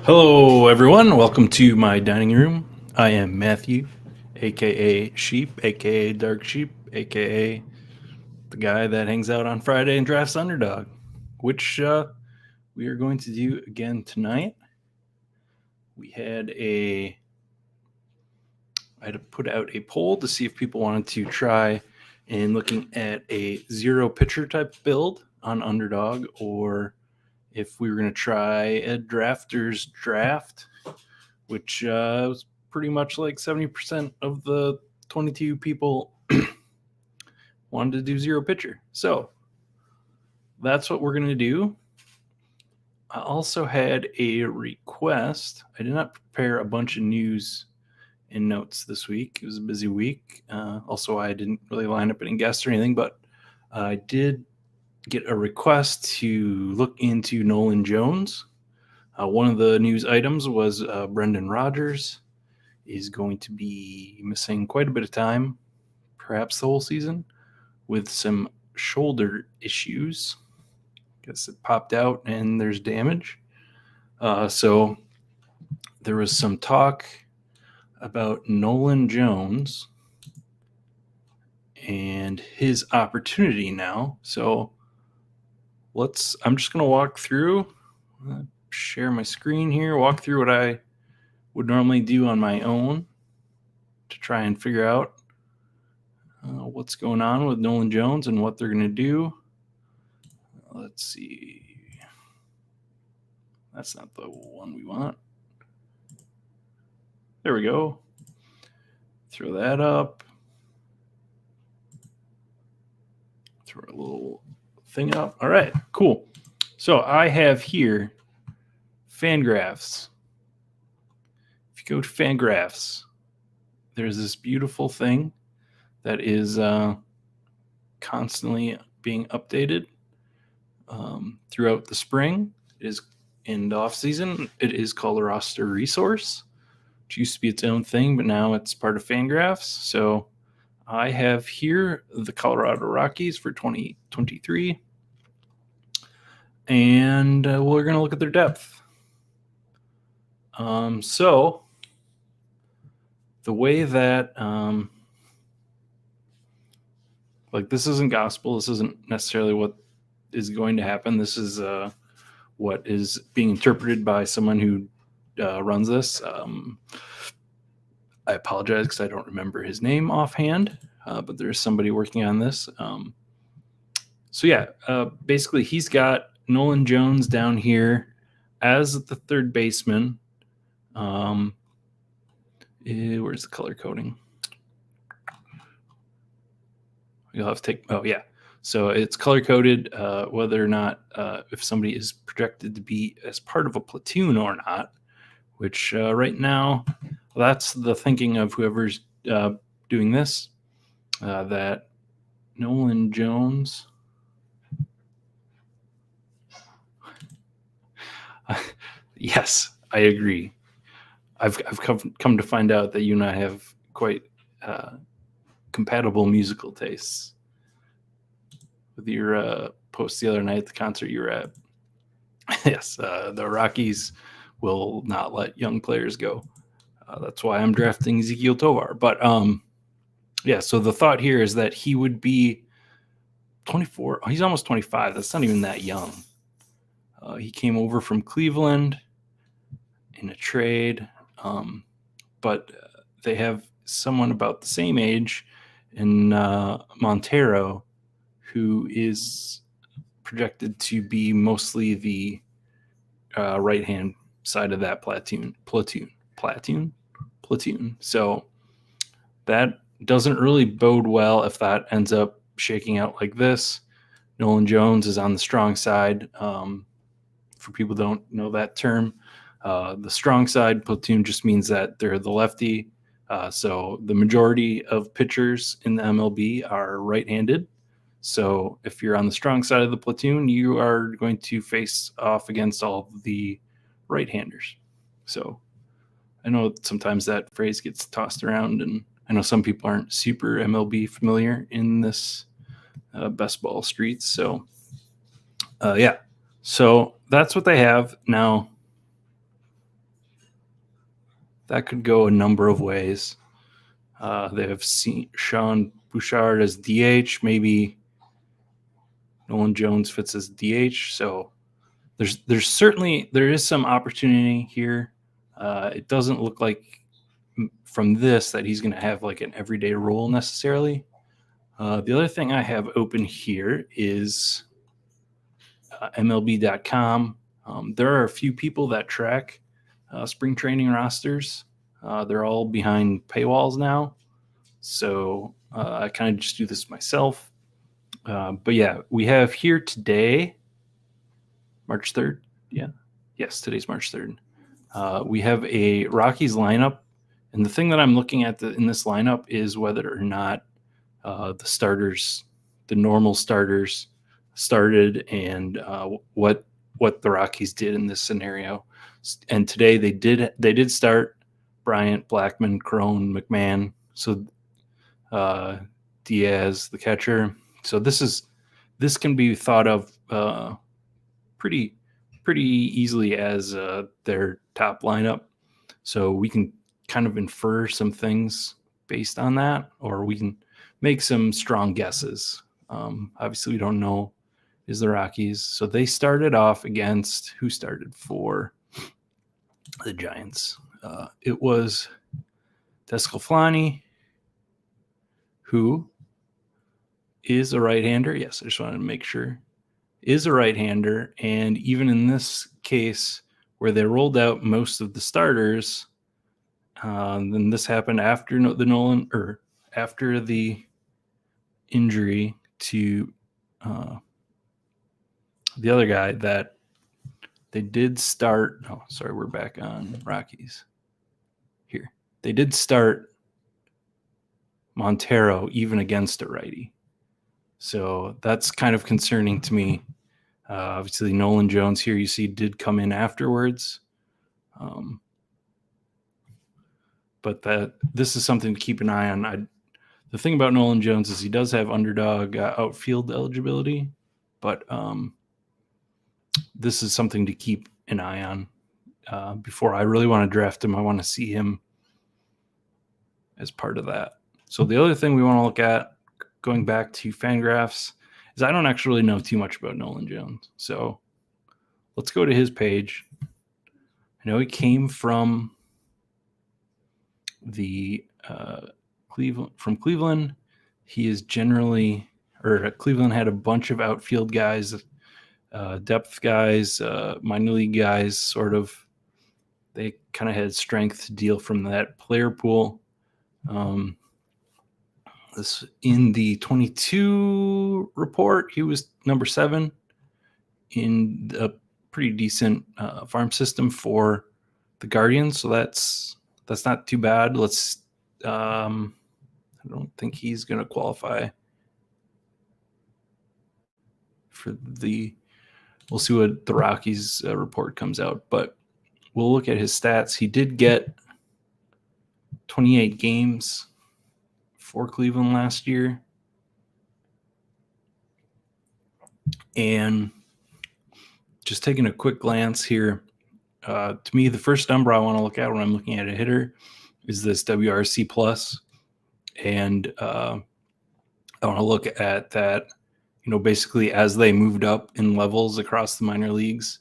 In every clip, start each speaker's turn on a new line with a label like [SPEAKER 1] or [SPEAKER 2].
[SPEAKER 1] Hello, everyone. Welcome to my dining room. I am Matthew, aka Sheep, aka Dark Sheep, aka the guy that hangs out on Friday and drafts Underdog, which we are going to do again tonight. We had I had to put out a poll to see if people wanted to try in looking at a zero pitcher type build on Underdog, or if we were going to try a drafter's draft, which was pretty much like 70% of the 22 people wanted to do zero pitcher. So that's what we're going to do. I also had a request. I did not prepare a bunch of news and notes this week. It was a busy week. Also, I didn't really line up any guests or anything, but I did get a request to look into Nolan Jones. One of the news items was Brendan Rodgers is going to be missing quite a bit of time, perhaps the whole season, with some shoulder issues. Guess it popped out and there's damage. So there was some talk about Nolan Jones and his opportunity now. So I'm just going to walk through, share my screen here, walk through what I would normally do on my own to try and figure out what's going on with Nolan Jones and what they're going to do. Let's see. That's not the one we want. There we go. Throw that up. Throw a little thing up. All right, cool. So I have here Fangraphs. If you go to Fangraphs, there's this beautiful thing that is constantly being updated throughout the spring. It is in the off season. It is called a roster resource, which used to be its own thing, but now it's part of Fangraphs. So I have here the Colorado Rockies for 2023, and we're going to look at their depth. So the way that this isn't gospel. This isn't necessarily what is going to happen. This is what is being interpreted by someone who runs this. I apologize because I don't remember his name offhand, but there's somebody working on this. Basically he's got Nolan Jones down here as the third baseman. Where's the color coding? You'll have to take. Oh yeah. So it's color coded whether or not if somebody is projected to be as part of a platoon or not. Which right now, that's the thinking of whoever's doing this. That Nolan Jones. Yes, I agree. I've come to find out that you and I have quite compatible musical tastes. With your post the other night at the concert you were at. Yes, the Rockies will not let young players go. That's why I'm drafting Ezekiel Tovar. But so the thought here is that he would be 24. Oh, he's almost 25. That's not even that young. He came over from Cleveland in a trade, but they have someone about the same age in Montero who is projected to be mostly the right-hand side of that platoon. So that doesn't really bode well if that ends up shaking out like this. Nolan Jones is on the strong side. For people who don't know that term, the strong side platoon just means that they're the lefty. So the majority of pitchers in the MLB are right-handed. So if you're on the strong side of the platoon, you are going to face off against all of the right-handers. So I know sometimes that phrase gets tossed around, and I know some people aren't super MLB familiar in this best ball streets. So so that's what they have now. that could go a number of ways. They have Sean Bouchard as DH, maybe Nolan Jones fits as DH. So there's certainly there is some opportunity here. It doesn't look like from this that he's going to have like an everyday role necessarily. The other thing I have open here is MLB.com. There are a few people that track spring training rosters. They're all behind paywalls now. So I kind of just do this myself. But yeah, we have here today, March 3rd. Yeah. Yes, today's March 3rd. We have a Rockies lineup. And the thing that I'm looking at in this lineup is whether or not the starters, the normal starters, started and what the Rockies did in this scenario. And today they did start Bryant, Blackman, Crone, McMahon. So Diaz, the catcher. So this can be thought of pretty easily as their top lineup. So we can kind of infer some things based on that, or we can make some strong guesses. Obviously, we don't know is the Rockies. So they started off against who started for the Giants. It was Descalfani, who is a right-hander. Yes, I just wanted to make sure. Is a right-hander, and even in this case where they rolled out most of the starters, then this happened after after the injury to the other guy that they did start. Oh, sorry, we're back on Rockies here. They did start Montero even against a righty. So that's kind of concerning to me. Obviously, Nolan Jones here you see did come in afterwards. But this is something to keep an eye on. The thing about Nolan Jones is he does have underdog outfield eligibility, but this is something to keep an eye on before I really want to draft him. I want to see him as part of that. So the other thing we want to look at, going back to Fangraphs, is I don't actually know too much about Nolan Jones. So let's go to his page. I know he came from the Cleveland. He is Cleveland had a bunch of outfield guys, depth guys, minor league guys, sort of. They kind of had strength to deal from that player pool. This in the 22 report, he was number 7 in a pretty decent farm system for the Guardians. So that's not too bad. I don't think he's going to qualify for we'll see what the Rockies report comes out, but we'll look at his stats. He did get 28 games for Cleveland last year. And just taking a quick glance here, to me, the first number I want to look at when I'm looking at a hitter is this WRC plus. And I want to look at that, basically as they moved up in levels across the minor leagues,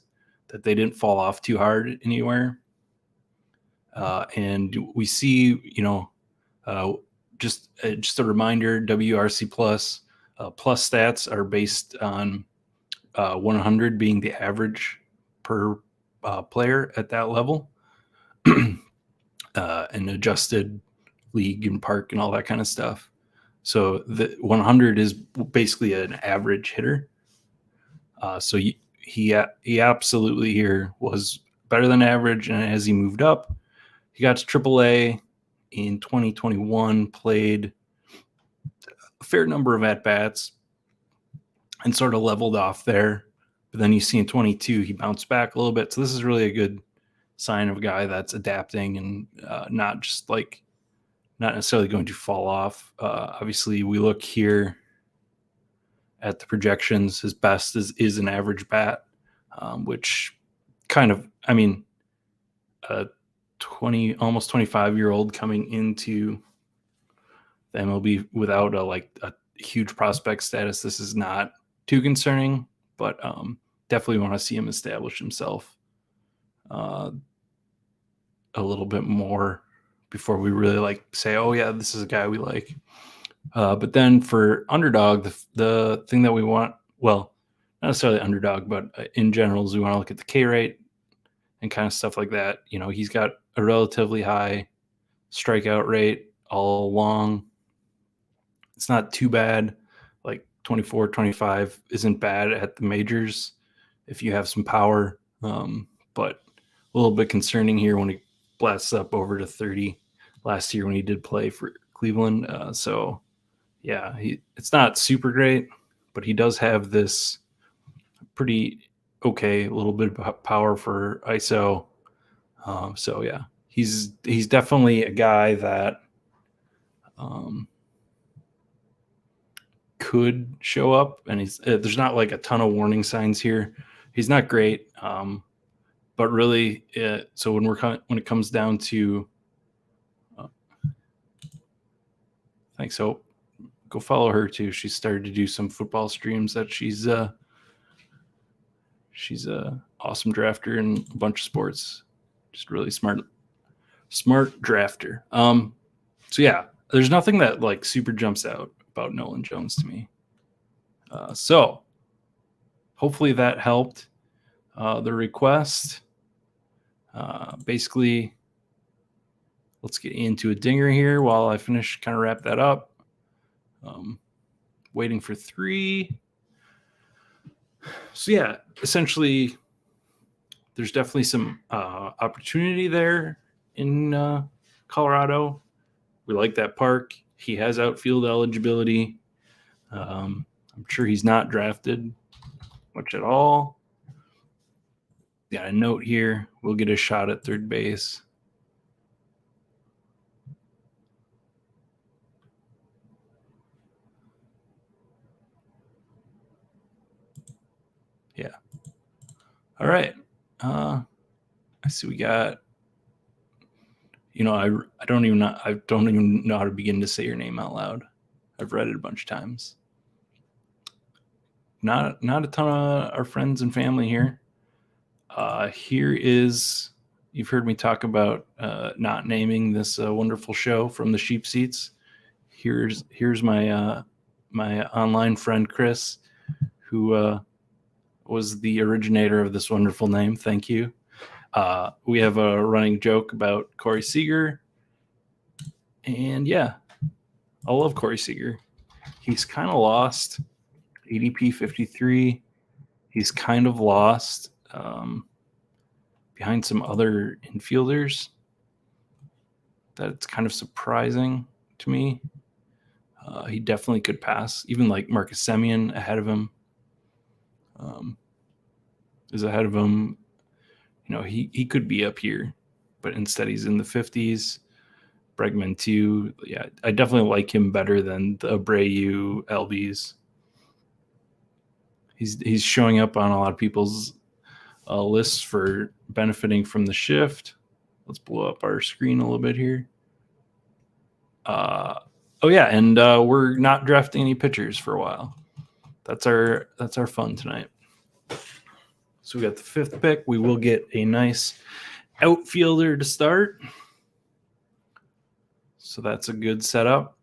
[SPEAKER 1] that they didn't fall off too hard anywhere. And we see, just a reminder, WRC plus stats are based on 100 being the average per player at that level, and adjusted league and park and all that kind of stuff. So the 100 is basically an average hitter. So he absolutely here was better than average, and as he moved up, he got to AAA in 2021, played a fair number of at-bats, and sort of leveled off there. But then you see in 22, he bounced back a little bit. So this is really a good sign of a guy that's adapting and not necessarily going to fall off. Obviously, we look here at the projections. His best is an average bat, which kind of, almost 25-year-old coming into the MLB without a huge prospect status. This is not too concerning, but definitely want to see him establish himself a little bit more before we really say, oh yeah, this is a guy we like. But then for Underdog, the thing that we want, well, not necessarily Underdog, but in general, is we want to look at the K rate and kind of stuff like that. He's got a relatively high strikeout rate all along. It's not too bad. Like 24, 25 isn't bad at the majors if you have some power. But a little bit concerning here when he blasts up over to 30 last year when he did play for Cleveland. So yeah, it's not super great, but he does have this pretty okay little bit of power for ISO. So yeah, he's definitely a guy that could show up, and there's not like a ton of warning signs here. He's not great, but really, so when it comes down to, thanks. So go follow her too. She started to do some football streams that she's a awesome drafter in a bunch of sports. Just really smart drafter. So yeah, there's nothing that super jumps out about Nolan Jones to me. So hopefully that helped. The request. Basically, let's get into a dinger here while I finish, kind of wrap that up. Waiting for 3. So yeah, essentially, there's definitely some opportunity there in Colorado. We like that park. He has outfield eligibility. I'm sure he's not drafted much at all. Got a note here. We'll get a shot at third base. Yeah. All right. I see we got, I don't even know how to begin to say your name out loud. I've read it a bunch of times. Not a ton of our friends and family here. Here is, you've heard me talk about not naming this wonderful show from the sheep seats. Here's my my online friend Chris, who was the originator of this wonderful name. Thank you. We have a running joke about Corey Seager, and yeah, I love Corey Seager. He's kind of lost. ADP 53. He's kind of lost behind some other infielders. That's kind of surprising to me. He definitely could pass. Even like Marcus Semien ahead of him. Is ahead of him. He could be up here, but instead he's in the 50s. Bregman too. Yeah, I definitely like him better than the Abreu LBs. He's showing up on a lot of people's lists for benefiting from the shift. Let's blow up our screen a little bit here. Oh yeah, and we're not drafting any pitchers for a while. That's our fun tonight. So we got the 5th pick. We will get a nice outfielder to start. So that's a good setup.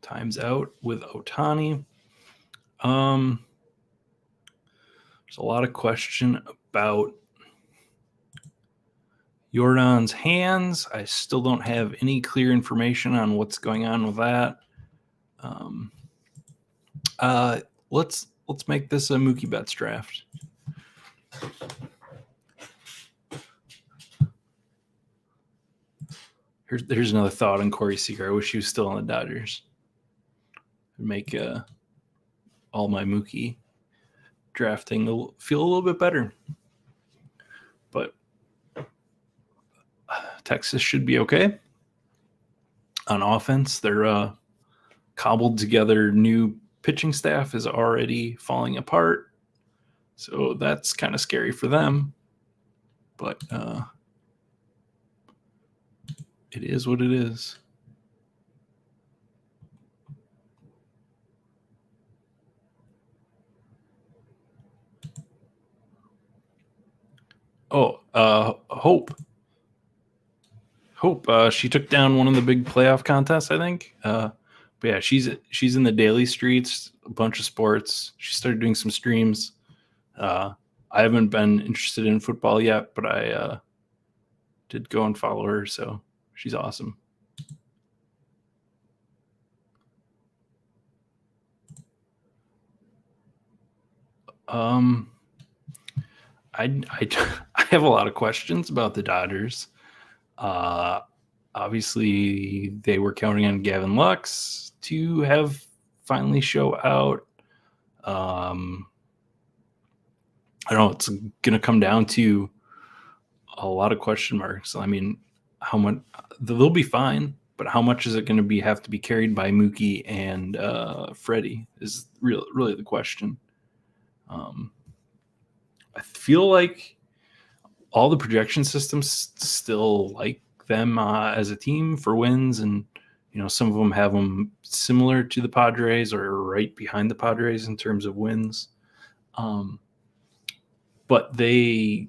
[SPEAKER 1] Time's out with Ohtani. There's a lot of question about Yordan's hands. I still don't have any clear information on what's going on with that. Let's make this a Mookie Betts draft. Here's another thought on Corey Seager. I wish he was still on the Dodgers. It'd make all my Mookie drafting feel a little bit better. But Texas should be okay. on offense. Their cobbled together new pitching staff is already falling apart. So that's kind of scary for them. But it is what it is. Hope. She took down one of the big playoff contests, I think. But yeah, she's in the daily streets, a bunch of sports. She started doing some streams. I haven't been interested in football yet, but I did go and follow her, so she's awesome. I I have a lot of questions about the Dodgers. Obviously, they were counting on Gavin Lux to have finally show out. I don't know. It's going to come down to a lot of question marks. I mean, how much they'll be fine, but how much is it going to have to be carried by Mookie and Freddie is really the question. I feel like all the projection systems still like them as a team for wins, and some of them have them similar to the Padres or right behind the Padres in terms of wins. But they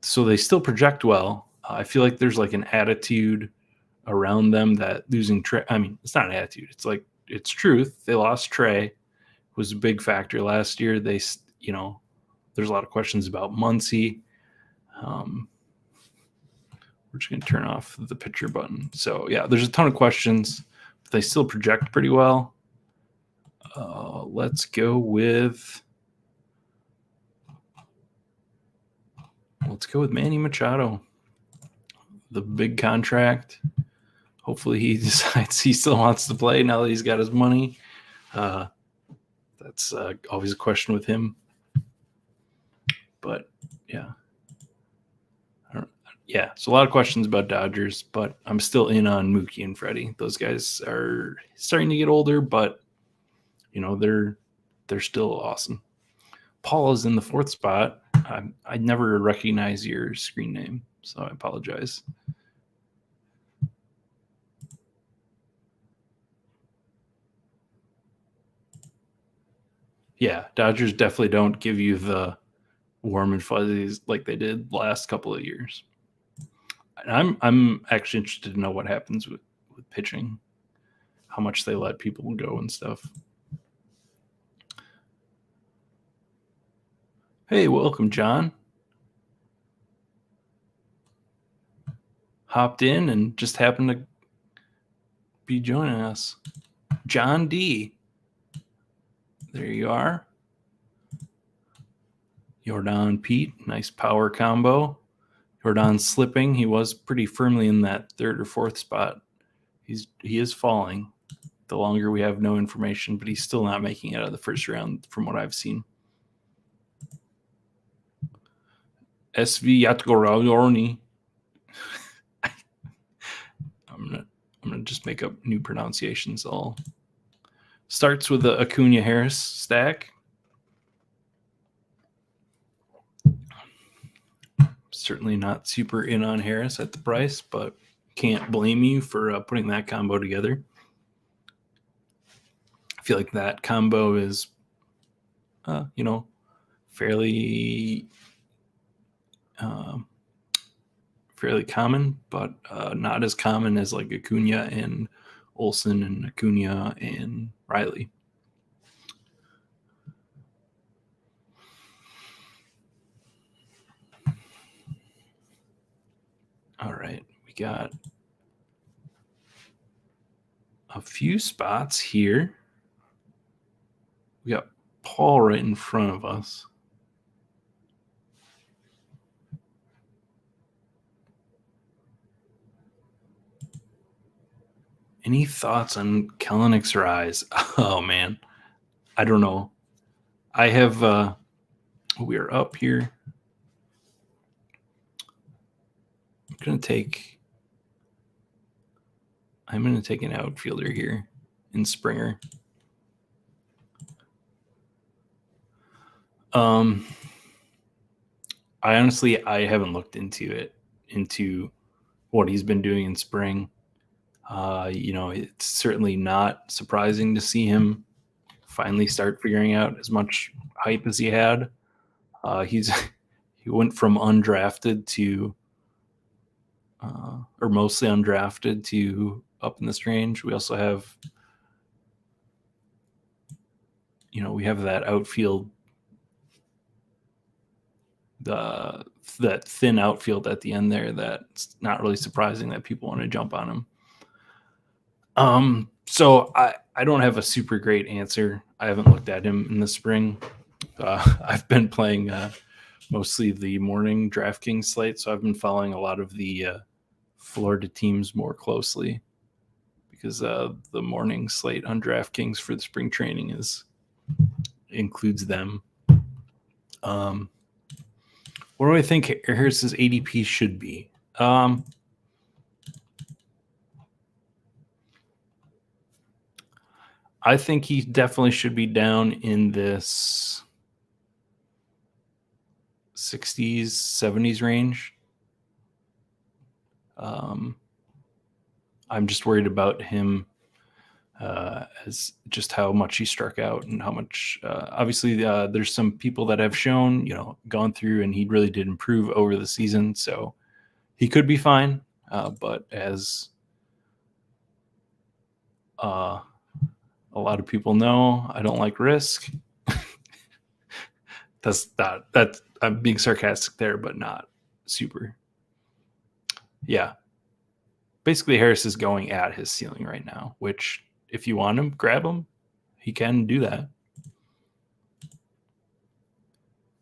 [SPEAKER 1] still project well. I feel like there's like an attitude around them that losing Trey. I mean, it's not an attitude. It's like it's truth. They lost Trey, was a big factor last year. There's a lot of questions about Muncy. We're just going to turn off the pitcher button. So yeah, there's a ton of questions, but they still project pretty well. Let's go with Manny Machado. The big contract. Hopefully he decides he still wants to play now that he's got his money. That's always a question with him. But yeah. So a lot of questions about Dodgers, but I'm still in on Mookie and Freddie. Those guys are starting to get older, but they're still awesome. Paul is in the 4th spot. I never recognize your screen name, so I apologize. Yeah, Dodgers definitely don't give you the warm and fuzzies like they did the last couple of years. And I'm actually interested to know what happens with pitching, how much they let people go and stuff. Hey, welcome, John. Hopped in and just happened to be joining us. John D. There you are. Jordan Pete, nice power combo. Jordan slipping. He was pretty firmly in that 3rd or 4th spot. He is falling the longer we have no information, but he's still not making it out of the first round from what I've seen. SV Yatgororni. I'm gonna just make up new pronunciations. All starts with the Acuna Harris stack. Certainly not super in on Harris at the price, but can't blame you for putting that combo together. I feel like that combo is, fairly common, but not as common as like Acuna and Olsen and Acuna and Riley. All right, we got a few spots here. We got Paul right in front of us. Any thoughts on Kelenics Rise? Oh man, I don't know. I have. We are up here. I'm gonna take I'm going to take an outfielder here in Springer. I haven't looked into what he's been doing in spring. It's certainly not surprising to see him finally start figuring out as much hype as he had. He went from undrafted to or mostly undrafted to up in this range. We also have, we have that outfield, that thin outfield at the end there. That's not really surprising that people want to jump on him. So I don't have a super great answer. I haven't looked at him in the spring. I've been playing mostly the morning DraftKings slate, so I've been following a lot of the Florida teams more closely because the morning slate on DraftKings for the spring training includes them. What do I think Harris's ADP should be? I think he definitely should be down in this 60s, 70s range. I'm just worried about him as just how much he struck out and how much. Obviously, there's some people that have shown, gone through, and he really did improve over the season. So he could be fine, but as a lot of people know, I don't like risk. That's I'm being sarcastic there, but not super. Yeah. Basically, Harris is going at his ceiling right now, which if you want him, grab him. He can do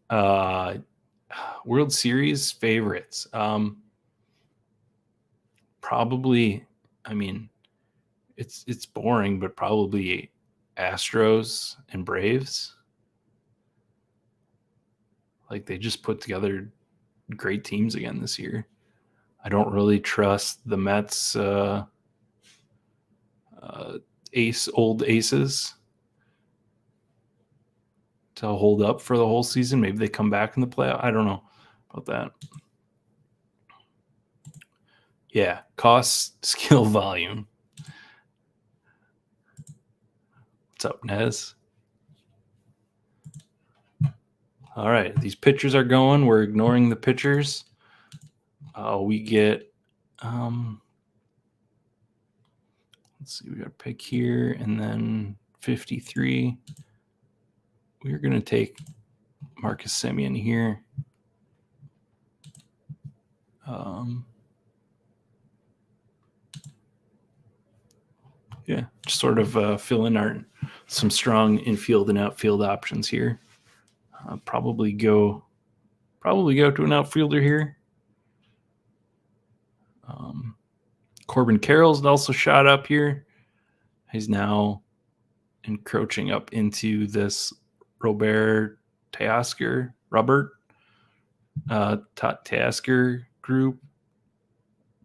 [SPEAKER 1] that. World Series favorites. Probably, it's boring, but probably Astros and Braves. Like, they just put together great teams again this year. I don't really trust the Mets old aces to hold up for the whole season. Maybe they come back in the playoff. I don't know about that. Yeah, cost, skill, volume. What's up, Nez? All right, these pitchers are going. We're ignoring the pitchers. We get, let's see, we got a pick here, and then 53. We're going to take Marcus Semien here. Yeah, just sort of fill in some strong infield and outfield options here. Probably go to an outfielder here. Corbin Carroll's also shot up here. He's now encroaching up into this Robert Teoscar group,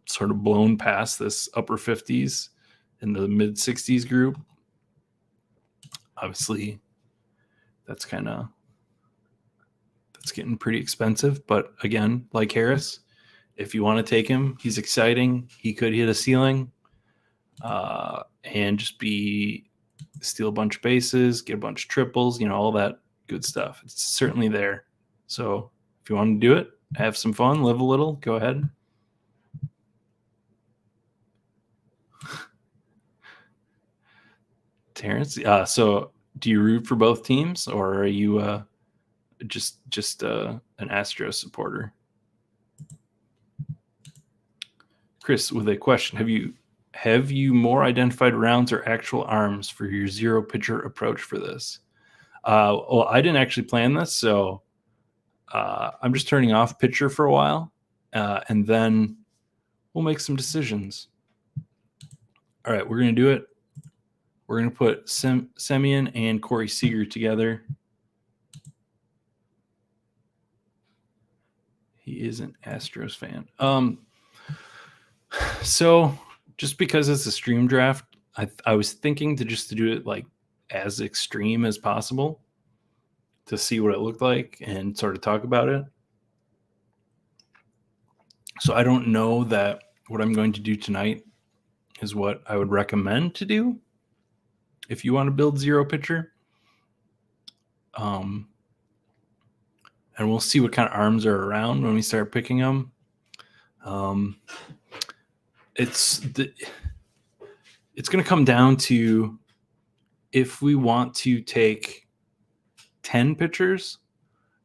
[SPEAKER 1] sort of blown past this upper 50s in the mid 60s group. Obviously, that's getting pretty expensive. But again, like Harris, if you want to take him, he's exciting. He could hit a ceiling and just steal a bunch of bases, get a bunch of triples, all that good stuff. It's certainly there. So if you want to do it, have some fun, live a little, go ahead. Terrence, so do you root for both teams, or are you just an Astros supporter? Chris, with a question, have you more identified rounds or actual arms for your zero pitcher approach for this? Well, I didn't actually plan this, so I'm just turning off pitcher for a while, and then we'll make some decisions. All right, we're going to do it. We're going to put Semien and Corey Seager together. He is an Astros fan. So just because it's a stream draft, I was thinking to do it like as extreme as possible to see what it looked like and sort of talk about it. So I don't know that what I'm going to do tonight is what I would recommend to do if you want to build zero pitcher. And we'll see what kind of arms are around when we start picking them. It's going to come down to if we want to take 10 pitchers,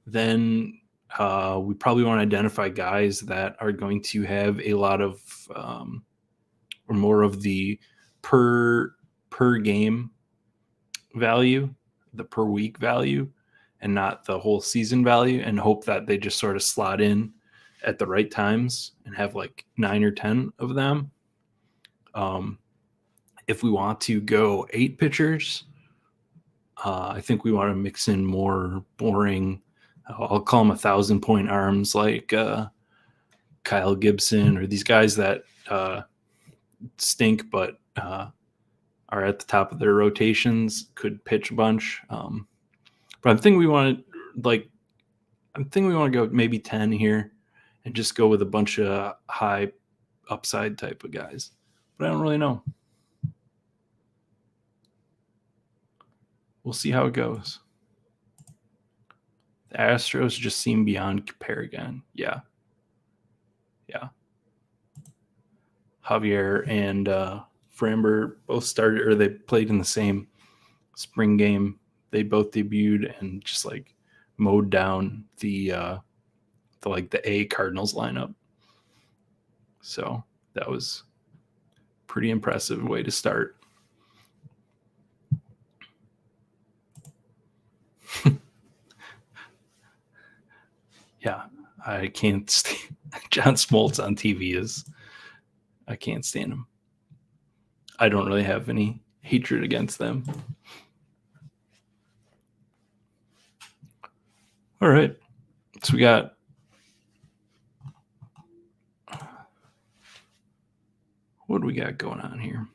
[SPEAKER 1] then we probably want to identify guys that are going to have a lot of or more of the per game value, the per week value, and not the whole season value, and hope that they just sort of slot in at the right times and have like 9 or 10 of them. If we want to go 8 pitchers, I think we want to mix in more boring, I'll call them 1,000-point arms like Kyle Gibson or these guys that stink but are at the top of their rotations, could pitch a bunch. But I'm thinking we want to go maybe 10 here and just go with a bunch of high upside type of guys. But I don't really know. We'll see how it goes. The Astros just seem beyond compare again. Yeah. Javier and Framber both started, or they played in the same spring game. They both debuted and just like mowed down the A Cardinals lineup. So that was pretty impressive way to start. Yeah, I can't stand John Smoltz on TV. I can't stand him. I don't really have any hatred against them. All right. So we got what do we got going on here?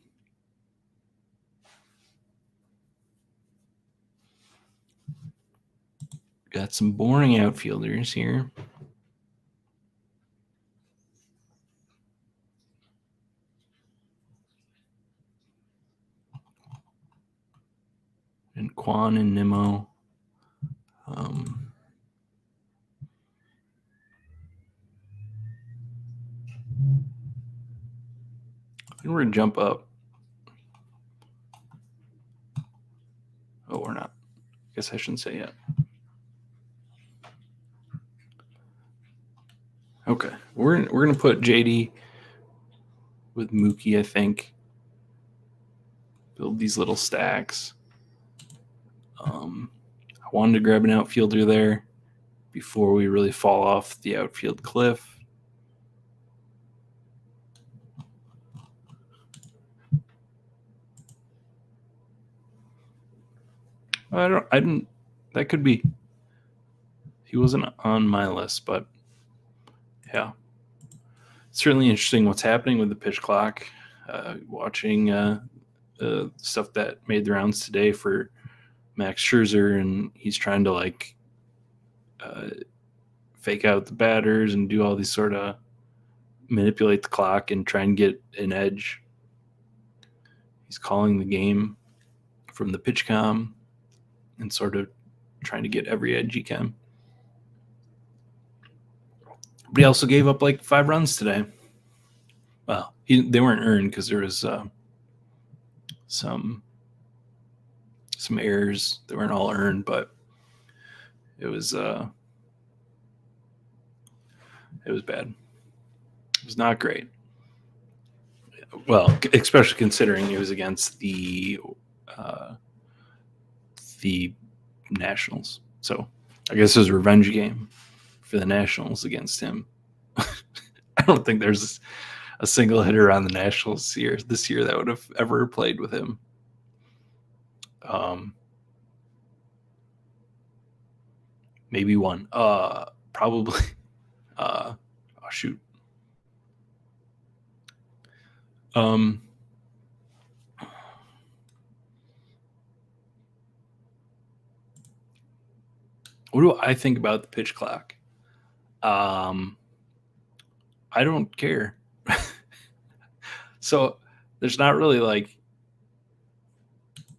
[SPEAKER 1] Got some boring outfielders here. And Quan and Nimmo. I think we're going to jump up. Oh, we're not. I guess I shouldn't say yet. Okay. We're going to put JD with Mookie, I think. Build these little stacks. I wanted to grab an outfielder there before we really fall off the outfield cliff. That could be. He wasn't on my list, but yeah. Certainly interesting what's happening with the pitch clock. Watching stuff that made the rounds today for Max Scherzer, and he's trying to fake out the batters and do all these sort of manipulate the clock and try and get an edge. He's calling the game from the pitch comm and sort of trying to get every edge he can. But he also gave up 5 runs today. Well, they weren't earned because there was some errors. They weren't all earned, but it was bad. It was not great. Well, especially considering it was against the Nationals. So I guess it was a revenge game for the Nationals against him. I don't think there's a single hitter on the Nationals this year that would have ever played with him. Maybe one. Probably. Oh shoot. Um, what do I think about the pitch clock? I don't care. So there's not really like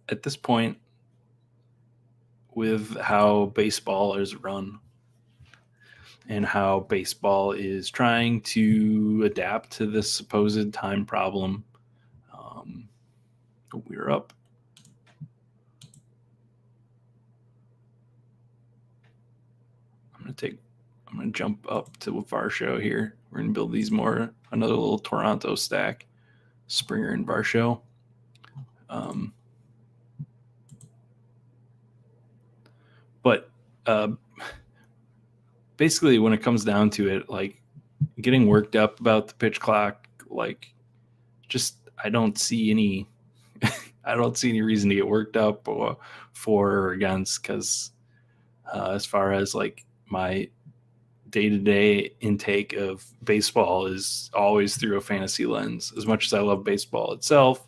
[SPEAKER 1] at this point with how baseball is run and how baseball is trying to adapt to this supposed time problem. We're up. I'm gonna jump up to Varsho here. We're gonna build these more, another little Toronto stack, Springer and Varsho. But basically, when it comes down to it, like getting worked up about the pitch clock, like just I don't see any I don't see any reason to get worked up or for or against, because as far as like my day-to-day intake of baseball is always through a fantasy lens. As much as I love baseball itself,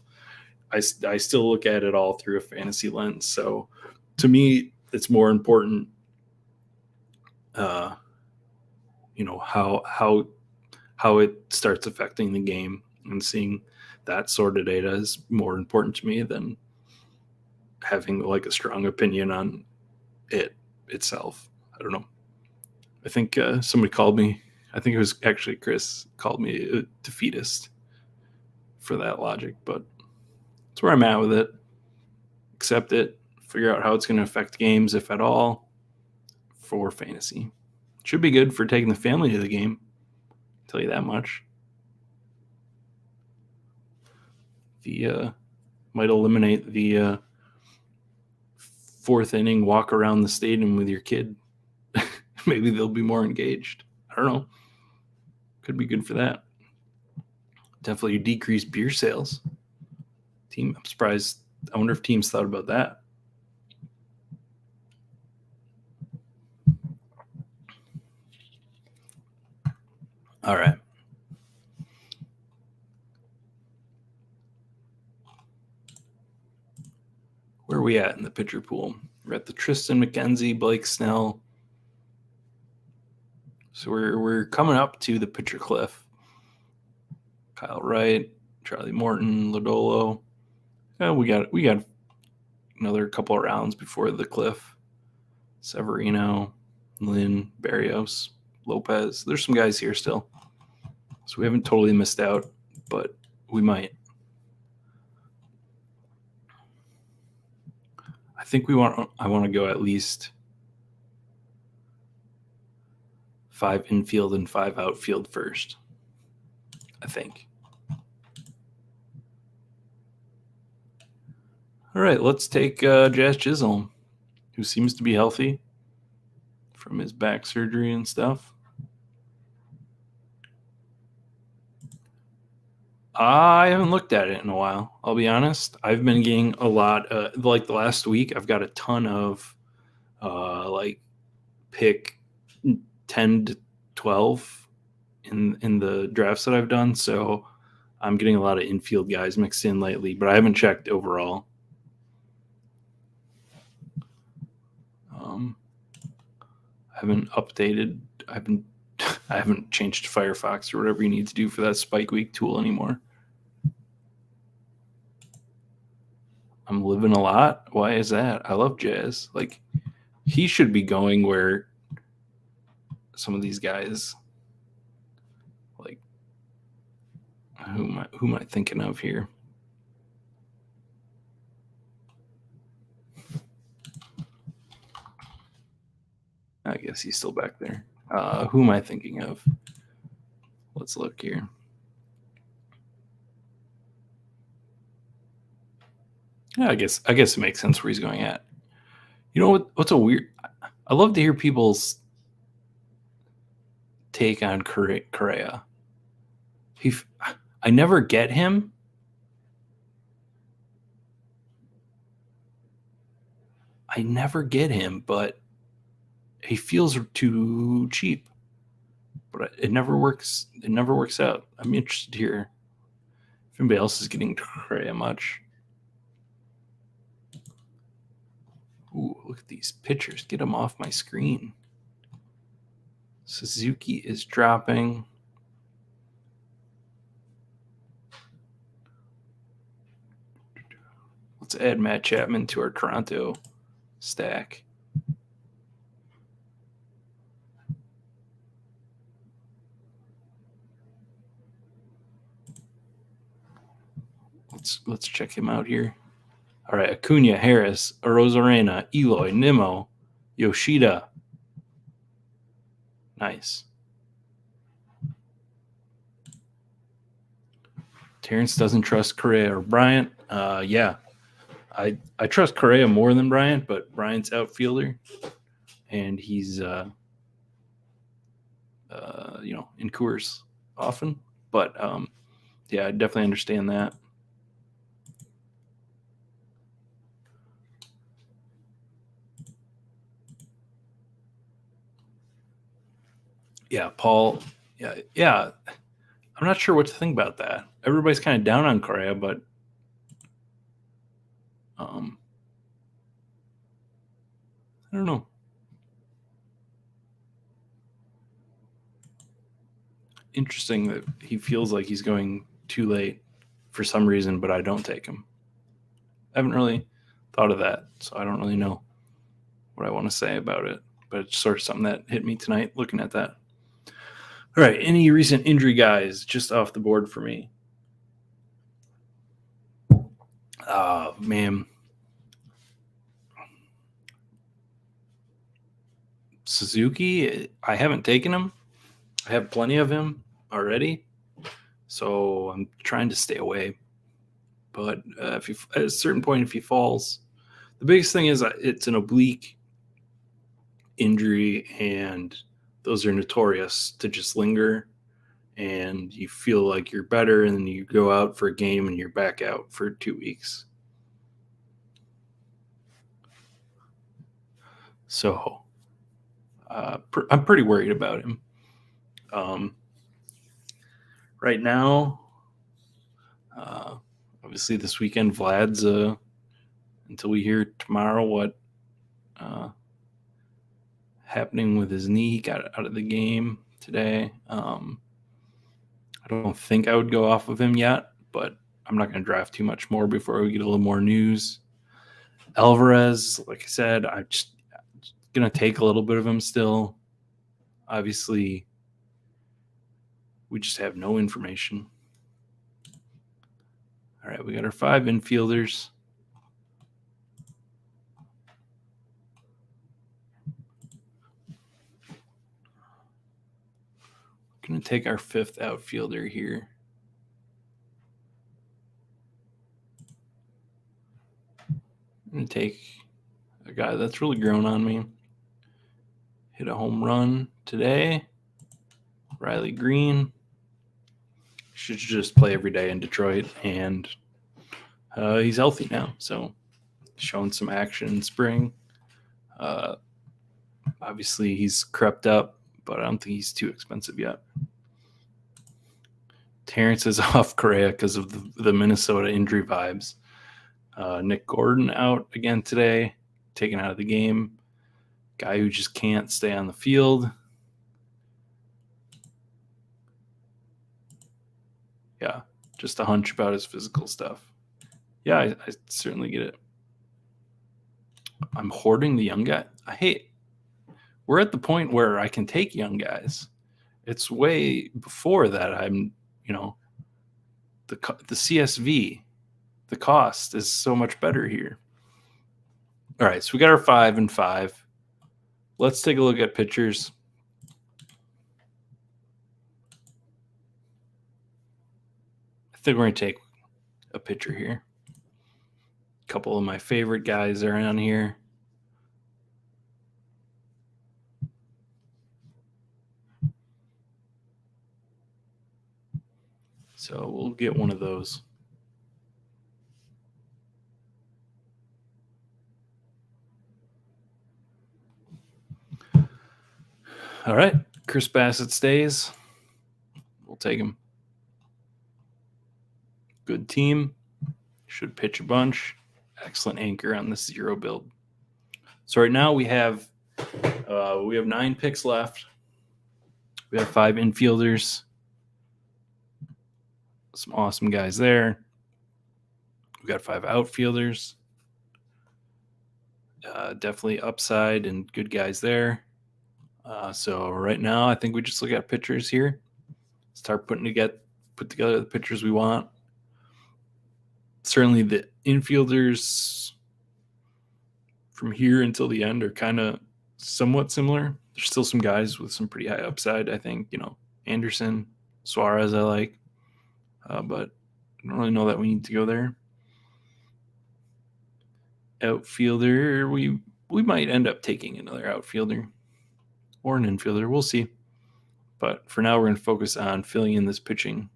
[SPEAKER 1] I still look at it all through a fantasy lens. So to me, it's more important, how it starts affecting the game, and seeing that sort of data is more important to me than having like a strong opinion on it itself. I don't know. I think somebody called me. I think it was actually Chris called me a defeatist for that logic, but that's where I'm at with it. Accept it. Figure out how it's going to affect games, if at all, for fantasy. Should be good for taking the family to the game. I'll tell you that much. The might eliminate the fourth inning walk around the stadium with your kid. Maybe they'll be more engaged. I don't know. Could be good for that. Definitely decrease beer sales. I'm surprised. I wonder if teams thought about that. All right. Where are we at in the pitcher pool? We're at the Tristan McKenzie, Blake Snell. So we're coming up to the pitcher cliff. Kyle Wright, Charlie Morton, Lodolo. We got another couple of rounds before the cliff. Severino, Lynn, Barrios, Lopez. There's some guys here still. So we haven't totally missed out, but we might. I think I want to go at least 5 infield and 5 outfield first. I think. All right, let's take Jazz Chisholm, who seems to be healthy from his back surgery and stuff. I haven't looked at it in a while. I'll be honest. I've been getting a lot. Like the last week, I've got a ton of like pick 10 to 12 in the drafts that I've done. So I'm getting a lot of infield guys mixed in lately, but I haven't checked overall. I haven't updated. I haven't changed to Firefox or whatever you need to do for that Spike Week tool anymore. I'm living a lot. Why is that? I love Jazz. Like, he should be going where some of these guys, like, who am I thinking of here? I guess he's still back there. Who am I thinking of? Let's look here. Yeah, I guess it makes sense where he's going at. You know what's a weird? I love to hear people's take on Correa. I never get him. But he feels too cheap. But it never works. It never works out. I'm interested to hear If anybody else is getting Correa much. Ooh, look at these pitchers. Get them off my screen. Suzuki is dropping. Let's add Matt Chapman to our Toronto stack. Let's check him out here. All right, Acuna, Harris, Arozarena, Eloy, Nimmo, Yoshida. Nice. Terrence doesn't trust Correa or Bryant. Yeah, I trust Correa more than Bryant, but Bryant's outfielder, and he's in Coors often. But yeah, I definitely understand that. Yeah, Paul. Yeah. I'm not sure what to think about that. Everybody's kind of down on Correa, but I don't know. Interesting that he feels like he's going too late for some reason, but I don't take him. I haven't really thought of that, so I don't really know what I want to say about it, but it's sort of something that hit me tonight looking at that. All right, any recent injury guys just off the board for me? Oh, man. Suzuki, I haven't taken him. I have plenty of him already, so I'm trying to stay away. But at a certain point, if he falls, the biggest thing is it's an oblique injury, and those are notorious to just linger, and you feel like you're better, and then you go out for a game and you're back out for 2 weeks. So I'm pretty worried about him. Right now, obviously this weekend, Vlad's until we hear tomorrow what happening with his knee. He got out of the game today. I don't think I would go off of him yet, but I'm not going to draft too much more before we get a little more news. Alvarez, like I said, I'm just going to take a little bit of him still. Obviously, we just have no information. All right, we got our 5 infielders. Going to take our 5th outfielder here. I'm going to take a guy that's really grown on me. Hit a home run today. Riley Green. Should just play every day in Detroit, and he's healthy now, so showing some action in spring. Obviously, he's crept up, but I don't think he's too expensive yet. Terrence is off Correa because of the Minnesota injury vibes. Nick Gordon out again today, taken out of the game. Guy who just can't stay on the field. Yeah, just a hunch about his physical stuff. Yeah, I certainly get it. I'm hoarding the young guy. We're at the point where I can take young guys. It's way before that. I'm, the CSV, the cost is so much better here. All right, so we got our 5 and 5. Let's take a look at pitchers. I think we're going to take a pitcher here. A couple of my favorite guys are on here. So we'll get one of those. All right, Chris Bassett stays. We'll take him. Good team. Should pitch a bunch. Excellent anchor on this 0 build. So right now we have 9 picks left. We have 5 infielders. Some awesome guys there. We got 5 outfielders. Definitely upside and good guys there. So right now, I think we just look at pitchers here. Start put together the pitchers we want. Certainly, the infielders from here until the end are kind of somewhat similar. There's still some guys with some pretty high upside. I think Anderson, Suarez, I like, but I don't really know that we need to go there. Outfielder, we might end up taking another outfielder or an infielder. We'll see. But for now, we're going to focus on filling in this pitching.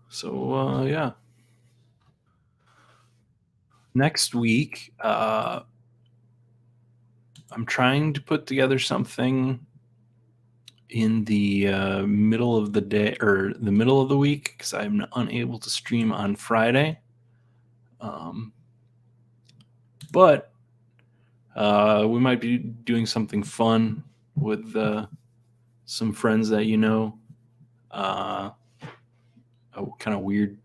[SPEAKER 1] So, yeah. Next week, I'm trying to put together something in the middle of the day or the middle of the week because I'm unable to stream on Friday. But we might be doing something fun with some friends that a kind of weird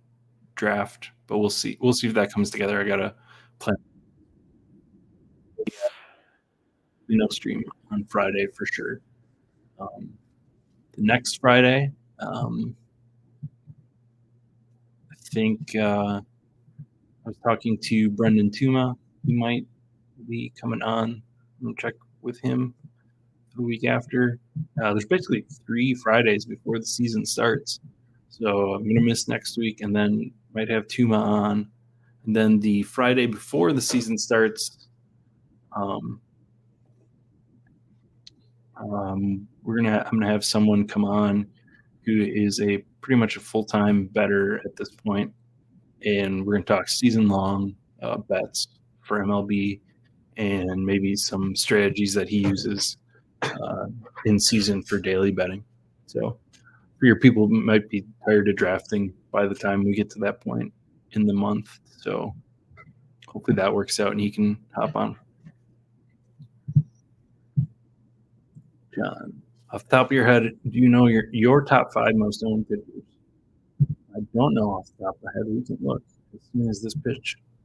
[SPEAKER 1] draft, but we'll see if that comes together. I gotta plan stream on Friday for sure. The next Friday, I think I was talking to Brendan Tuma. He might be coming on. I'm gonna check with him the week after. There's basically 3 Fridays before the season starts, so I'm gonna miss next week, and then might have Tuma on, and then the Friday before the season starts, I'm gonna have someone come on who is pretty much a full-time bettor at this point, and we're gonna talk season-long bets for MLB and maybe some strategies that he uses in season for daily betting. So for your people who might be tired of drafting by the time we get to that point in the month. So hopefully that works out and he can hop on. John, off the top of your head, do you know your top 5 most owned pitchers? I don't know off the top of my head. We can look as soon as this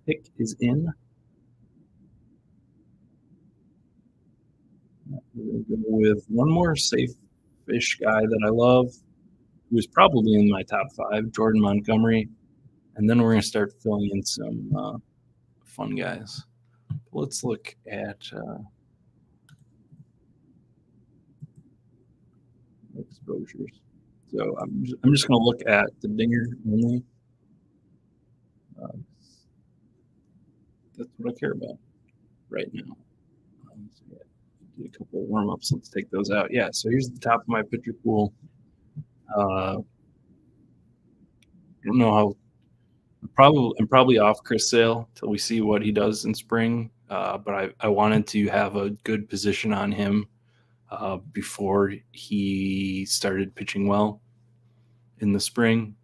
[SPEAKER 1] pick is in. We're going to go with one more safe-ish guy that I love, who is probably in my top 5, Jordan Montgomery. And then we're going to start filling in some fun guys. Let's look at exposures. So I'm just going to look at the dinger only. That's what I care about right now. So do a couple of warm-ups. Let's take those out. Yeah, so here's the top of my pitcher pool. I don't know how. I'm probably off Chris Sale till we see what he does in spring. But I wanted to have a good position on him before he started pitching well in the spring.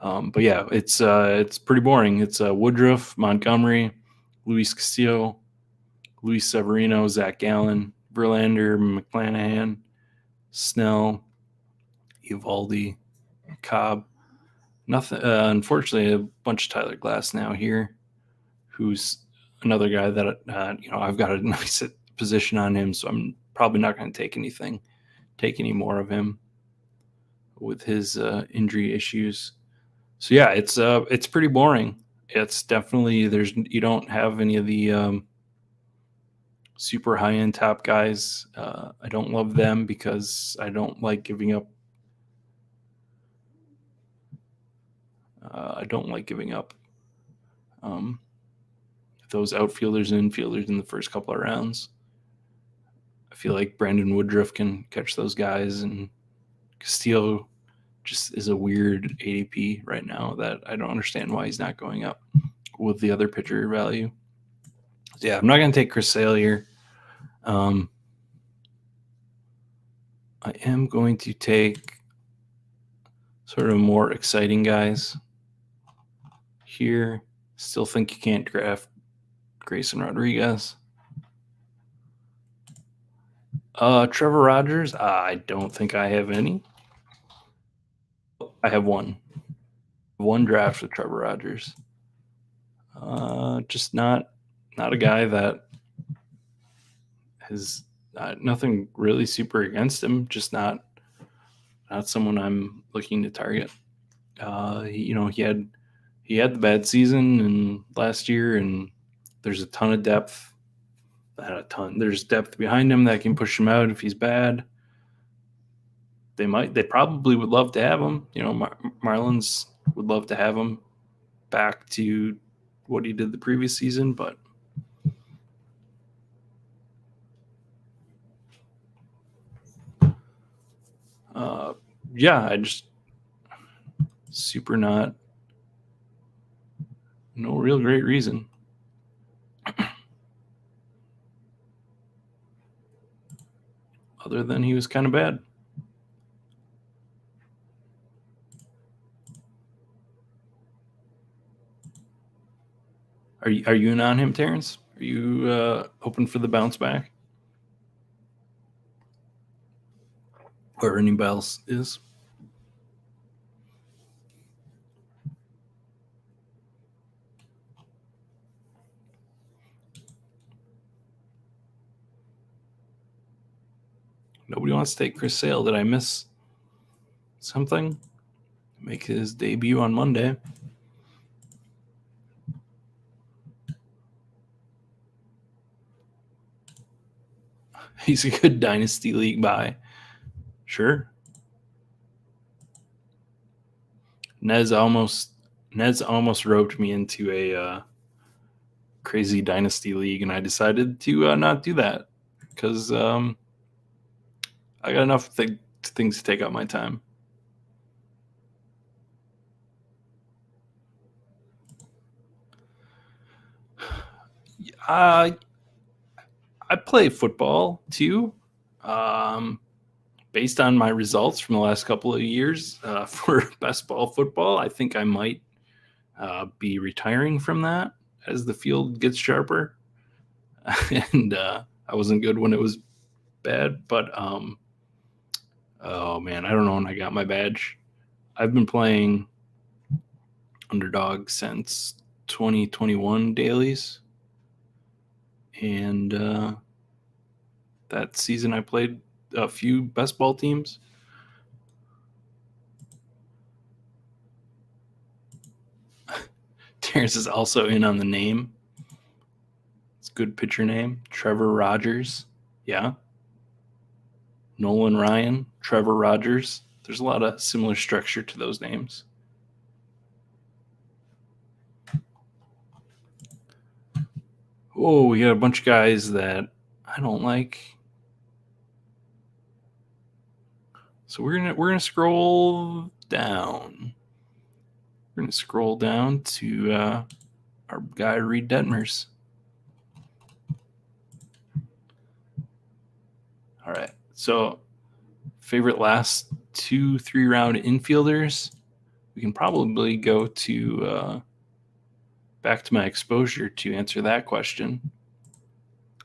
[SPEAKER 1] But yeah, it's pretty boring. It's Woodruff, Montgomery, Luis Castillo, Luis Severino, Zach Gallen, Verlander, McClanahan, Snell, Eovaldi, Cobb. Nothing. Unfortunately, a bunch of Tyler Glass now here, who's another guy that I've got a nice position on him, so I'm probably not going to take any more of him with his injury issues. So yeah, it's pretty boring. It's definitely you don't have any of the super high end top guys. I don't love them because I don't like giving up. Those outfielders and infielders in the first couple of rounds. I feel like Brandon Woodruff can catch those guys, and Castillo just is a weird ADP right now that I don't understand why he's not going up with the other pitcher value. Yeah, I'm not going to take Chris Sale here. I am going to take sort of more exciting guys here. Still think you can't draft Grayson Rodriguez. Trevor Rogers, I don't think I have any. I have one draft with Trevor Rogers. Just not a guy that has nothing really super against him. Just not someone I'm looking to target. He had the bad season and last year, and there's a ton of depth. There's depth behind him that can push him out if he's bad. They probably would love to have him. Marlins would love to have him back to what he did the previous season, but I just super not, no real great reason. Other than he was kind of bad. Are you in on him, Terrence? Are you hoping for the bounce back? Or anybody else is? Nobody wants to take Chris Sale. Did I miss something? Make his debut on Monday. He's a good dynasty league buy. Sure. Nez almost roped me into a crazy dynasty league, and I decided to not do that because I got enough things to take up my time. I play football too. Based on my results from the last couple of years for best ball football, I think I might be retiring from that as the field gets sharper. And I wasn't good when it was bad, but oh man, I don't know when I got my badge. I've been playing Underdog since 2021 dailies, and that season I played a few best ball teams. Terrence is also in on the name. It's a good pitcher name. Trevor Rogers. Yeah. Nolan Ryan, Trevor Rogers. There's a lot of similar structure to those names. Oh, we got a bunch of guys that I don't like. So we're gonna scroll down. We're gonna scroll down to our guy Reed Detmers. All right. So favorite last 2-3 round infielders. We can probably go to back to my exposure to answer that question.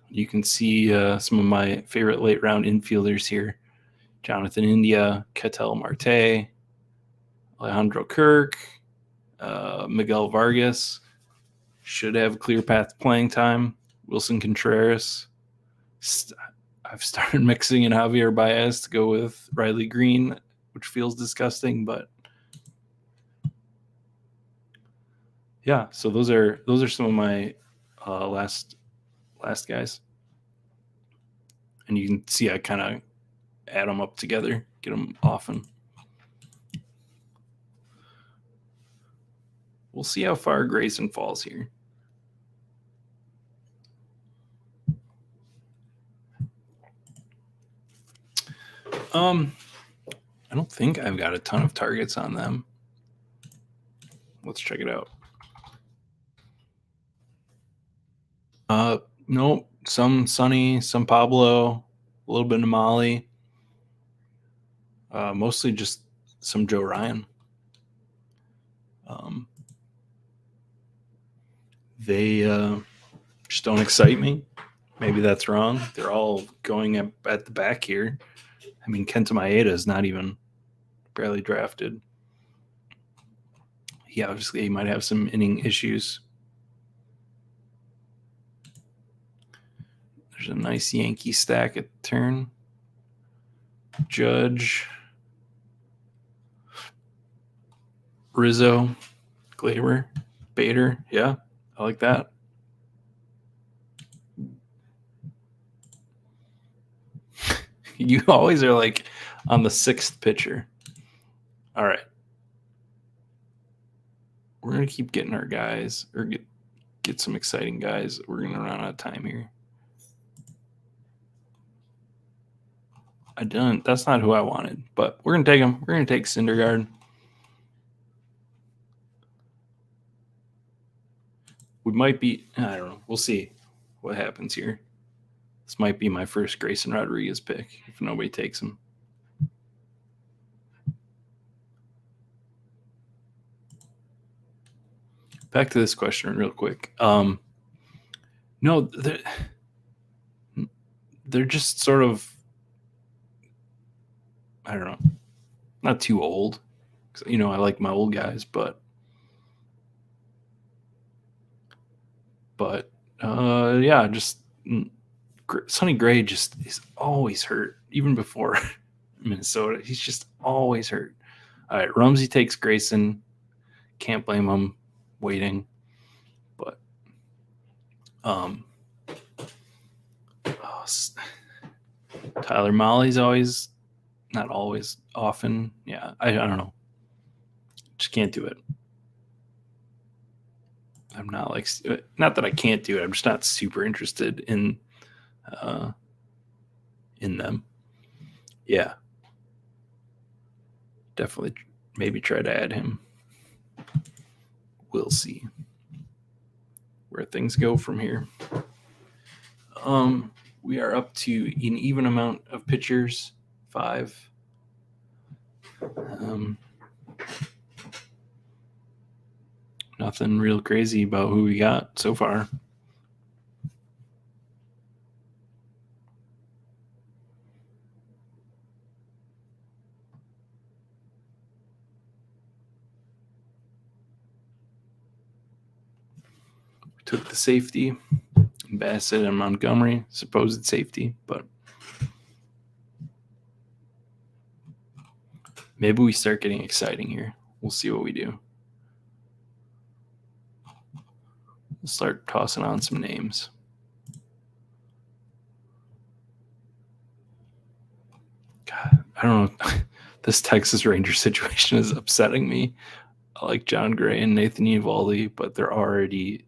[SPEAKER 1] You can see some of my favorite late round infielders here. Jonathan India, Ketel Marte, Alejandro Kirk, Miguel Vargas should have a clear path to playing time. Wilson Contreras. I've started mixing in Javier Baez to go with Riley Green, which feels disgusting, but yeah. So those are some of my last guys, and you can see I kind of add them up together, get them often. We'll see how far Grayson falls here. I don't think I've got a ton of targets on them. Let's check it out. No, some Sonny, some Pablo, a little bit of Molly. Mostly just some Joe Ryan. Um, they just don't excite me. Maybe that's wrong. They're all going up at the back here. I mean, Kenta Maeda is not even barely drafted. He might have some inning issues. There's a nice Yankee stack at the turn. Judge, Rizzo, Glaber, Bader. Yeah, I like that. You always are like on the sixth pitcher. All right. We're going to keep getting our guys or get some exciting guys. We're going to run out of time here. That's not who I wanted, but we're going to take him. We're going to take Syndergaard. We might be, I don't know. We'll see what happens here. This might be my first Grayson Rodriguez pick if nobody takes him. Back to this question real quick. No, they're just sort of, I don't know, not too old. You know, I like my old guys, but yeah, just Sonny Gray just is always hurt, even before Minnesota. He's just always hurt. All right, Rumsey takes Grayson. Can't blame him waiting, but Tyler Molly's always, not always, often. Yeah, I don't know. Just can't do it. I'm not like, not that I can't do it. I'm just not super interested in them. Yeah, definitely. Maybe try to add him. We'll see where things go from here. We are up to an even amount of pitchers, 5. Nothing real crazy about who we got so far. We took the safety, Bassett and Montgomery, supposed safety, but maybe we start getting exciting here. We'll see what we do. We'll start tossing on some names. God, I don't know. This Texas Ranger situation is upsetting me. I like John Gray and Nathan Eovaldi, but they're already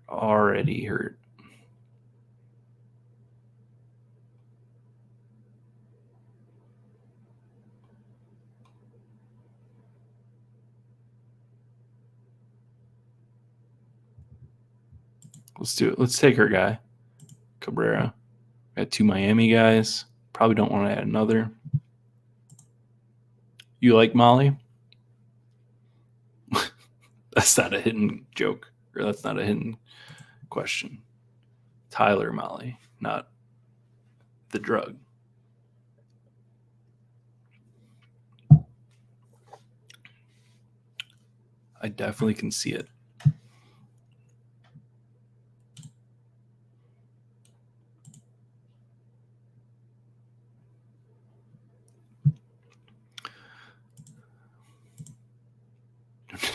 [SPEAKER 1] hurt. Let's do it. Let's take our guy, Cabrera. Got 2 Miami guys. Probably don't want to add another. You like Molly? That's not a hidden joke, or that's not a hidden question. Tyler Molly, not the drug. I definitely can see it.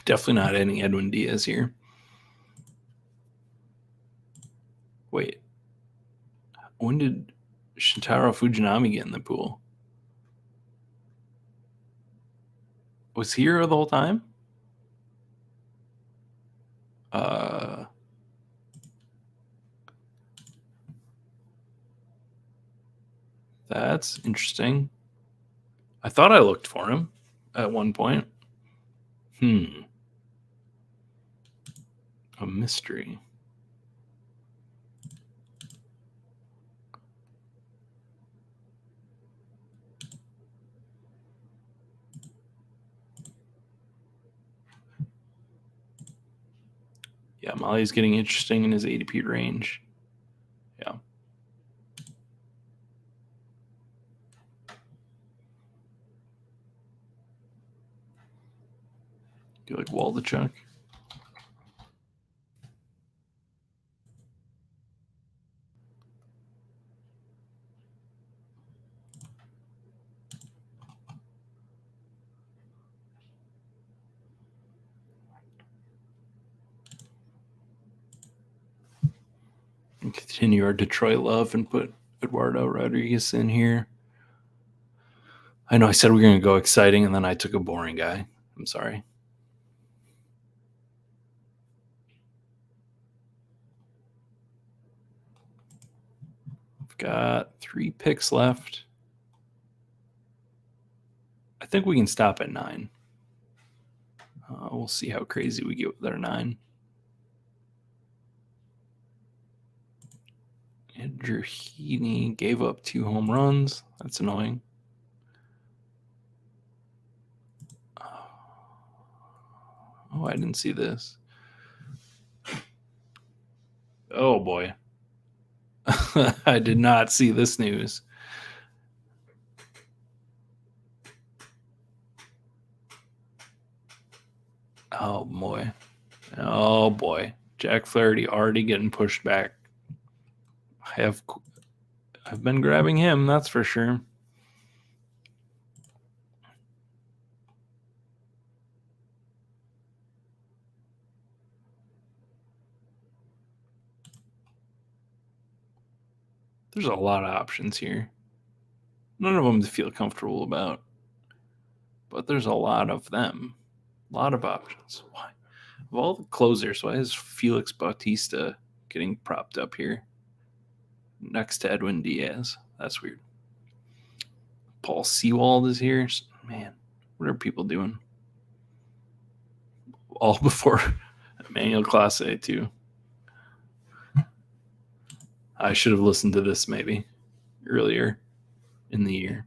[SPEAKER 1] Definitely not any Edwin Diaz here. Wait. When did Shintaro Fujinami get in the pool? Was he here the whole time? That's interesting. I thought I looked for him at one point. A mystery. Yeah, Molly's getting interesting in his ADP range. Yeah. Do you like Waldachuk? And continue our Detroit love and put Eduardo Rodriguez in here. I know I said we were going to go exciting, and then I took a boring guy. I'm sorry. I've got 3 picks left. I think we can stop at 9. We'll see how crazy we get with our 9. Andrew Heaney gave up 2 home runs. That's annoying. Oh, I didn't see this. Oh, boy. I did not see this news. Oh, boy. Oh, boy. Jack Flaherty already getting pushed back. I've been grabbing him, that's for sure. There's a lot of options here. None of them to feel comfortable about, but there's a lot of them. A lot of options. Why? Of all the closers, why is Felix Bautista getting propped up here next to Edwin Diaz? That's weird. Paul Sewald is here. Man, what are people doing? All before Emmanuel Clase, too. I should have listened to this maybe earlier in the year.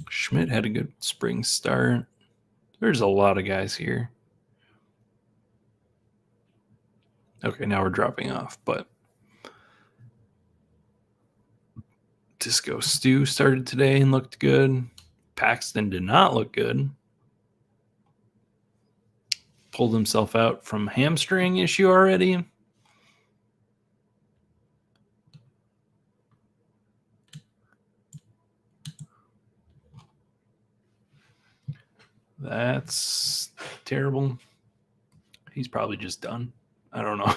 [SPEAKER 1] Schmidt had a good spring start. There's a lot of guys here. Okay, now we're dropping off, but Disco Stew started today and looked good. Paxton did not look good. Pulled himself out from hamstring issue already. That's terrible. He's probably just done. I don't know.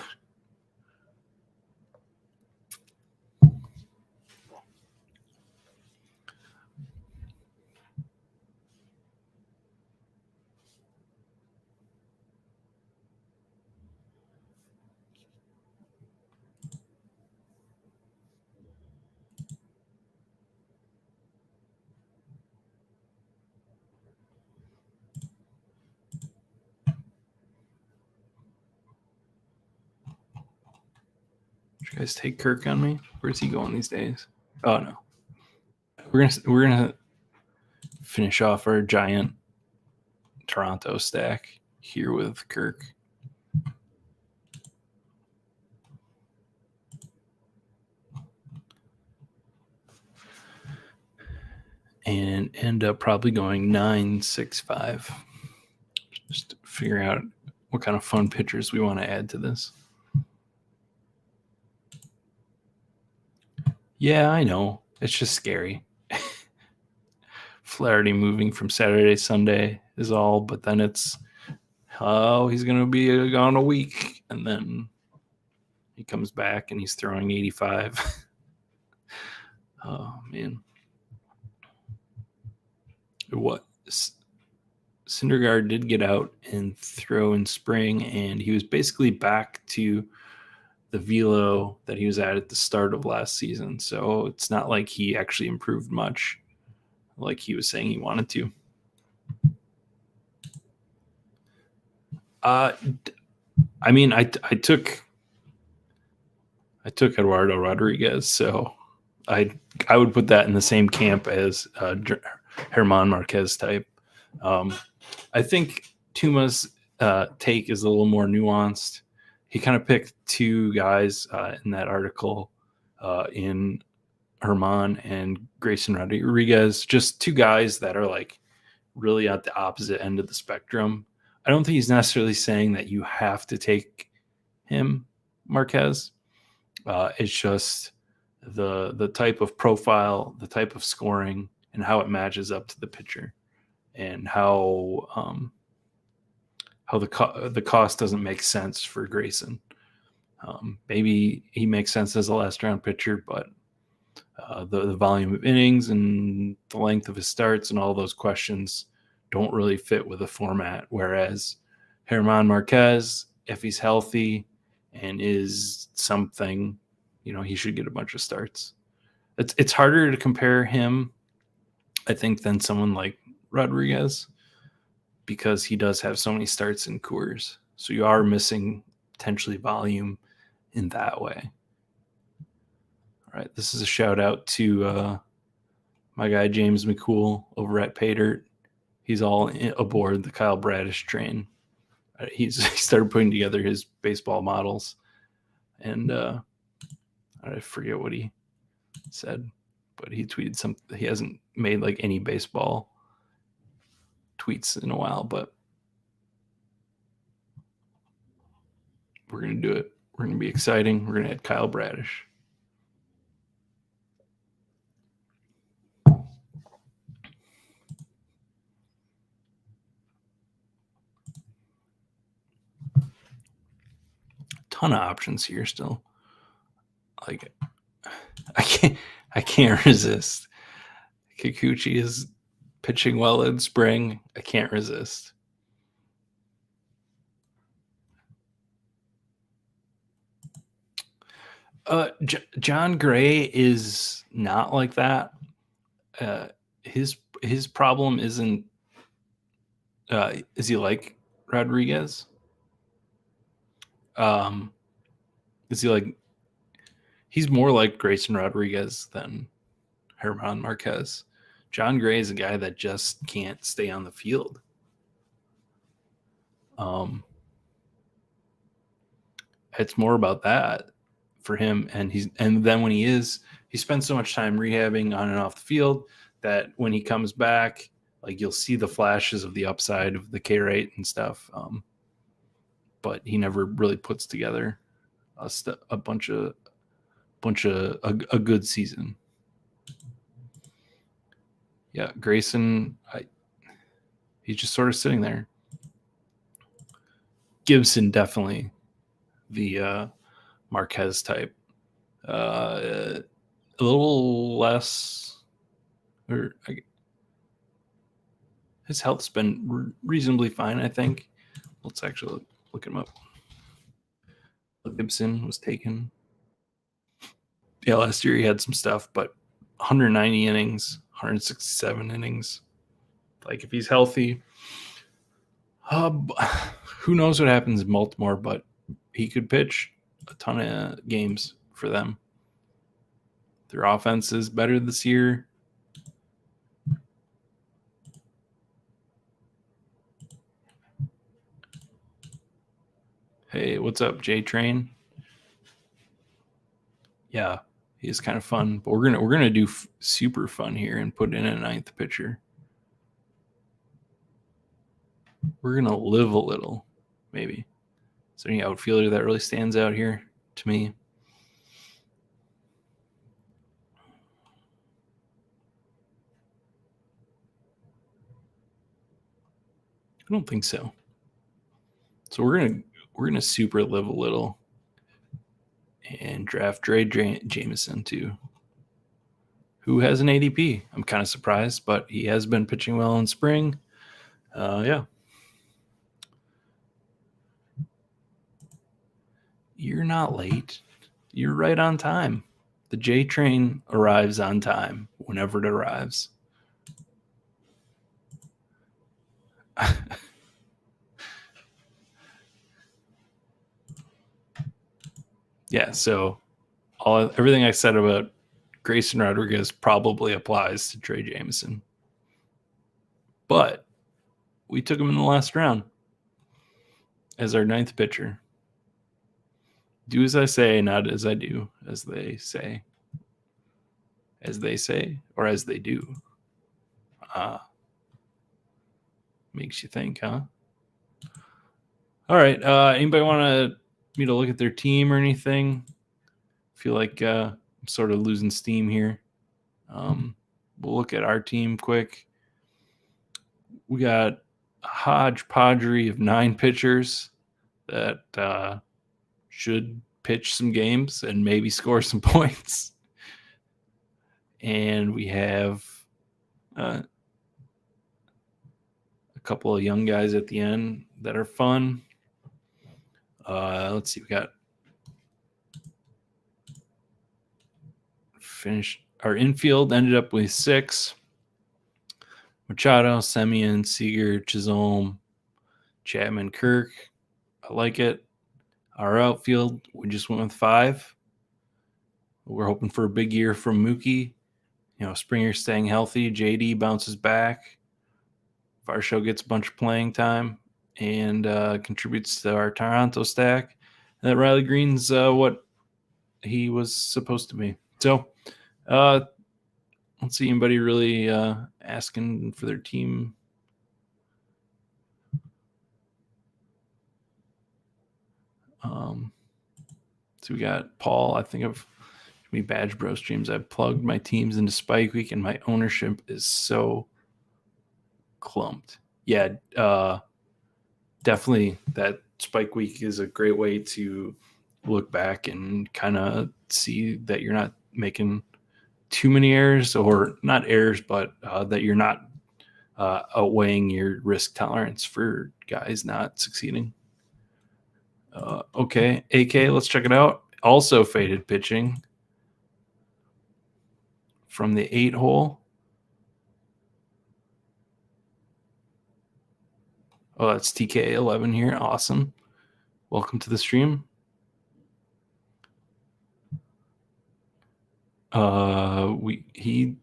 [SPEAKER 1] Did you guys take Kirk on me? Where's he going these days? Oh no. We're gonna finish off our giant Toronto stack here with Kirk. And end up probably going 9-6-5. Just to figure out what kind of fun pitchers we want to add to this. Yeah, I know. It's just scary. Flaherty moving from Saturday, Sunday is all, but then it's, oh, he's going to be gone a week. And then he comes back and he's throwing 85. Oh, man. What? Syndergaard did get out and throw in spring, and he was basically back to the velo that he was at the start of last season. So it's not like he actually improved much like he was saying he wanted to. I mean, I took Eduardo Rodriguez, so I would put that in the same camp as German Marquez type. I think Tuma's take is a little more nuanced. He kind of picked two guys in that article in Herman and Grayson Rodriguez, just two guys that are like really at the opposite end of the spectrum. I don't think he's necessarily saying that you have to take him, Marquez. It's just the type of profile, the type of scoring, and how it matches up to the pitcher, and how the cost doesn't make sense for Grayson. Maybe he makes sense as a last round pitcher, but the volume of innings and the length of his starts and all those questions don't really fit with the format. Whereas German Marquez, if he's healthy and is something, he should get a bunch of starts. It's harder to compare him, I think, than someone like Rodriguez, because he does have so many starts in Coors. So you are missing potentially volume in that way. All right, this is a shout out to my guy James McCool over at Paydirt. He's all aboard the Kyle Bradish train. He started putting together his baseball models, and I forget what he said, but he tweeted something. He hasn't made like any baseball tweets in a while, but we're going to do it. We're going to be exciting. We're going to add Kyle Bradish. Ton of options here still. Like, I can't resist. Kikuchi is pitching well in spring. I can't resist. John Gray is not like that. His problem isn't. Is he like Rodriguez? Is he like? He's more like Grayson Rodriguez than German Marquez. John Gray is a guy that just can't stay on the field. It's more about that for him, and then when he spends so much time rehabbing on and off the field that when he comes back, like, you'll see the flashes of the upside of the K rate and stuff, but he never really puts together a bunch of a good season. Yeah, Grayson, he's just sort of sitting there. Gibson, definitely the Marquez type. A little less, his health's been reasonably fine, I think. Let's actually look him up. Gibson was taken. Yeah, last year he had some stuff, but 190 innings, 167 innings. Like, if he's healthy, who knows what happens in Baltimore, but he could pitch a ton of games for them. Their offense is better this year. Hey, what's up, J-Train? Yeah, he's kind of fun, but we're gonna do super fun here and put in a ninth pitcher. We're gonna live a little, maybe. Is there any outfielder that really stands out here to me? I don't think so. So we're gonna super live a little and draft Dre Jameson too, who has an ADP. I'm kind of surprised, but he has been pitching well in spring. Yeah. You're not late. You're right on time. The J train arrives on time whenever it arrives. Yeah, so everything I said about Grayson Rodriguez probably applies to Trey Jameson. But we took him in the last round as our 9th pitcher. Do as I say, not as I do, as they say. As they say, or as they do. Makes you think, huh? All right. Anybody want me to look at their team or anything? Feel like I'm sort of losing steam here. We'll look at our team quick. We got a hodgepodge of 9 pitchers that should pitch some games and maybe score some points. And we have a couple of young guys at the end that are fun. Let's see. We got finished. Our infield ended up with 6. Machado, Semien, Seager, Chisholm, Chapman, Kirk. I like it. Our outfield, we just went with 5. We're hoping for a big year from Mookie. Springer staying healthy. JD bounces back. Varsho gets a bunch of playing time and contributes to our Toronto stack. And that Riley Green's what he was supposed to be. So, I don't see anybody really asking for their team. So we got Paul. I think of me Badge Bro streams. I've plugged my teams into Spike Week, and my ownership is so clumped. Yeah, definitely that Spike Week is a great way to look back and kind of see that you're not making too many errors, or not errors, but that you're not outweighing your risk tolerance for guys not succeeding. Okay, AK, let's check it out. Also faded pitching from the 8 hole. Oh, that's TK11 here. Awesome. Welcome to the stream. He's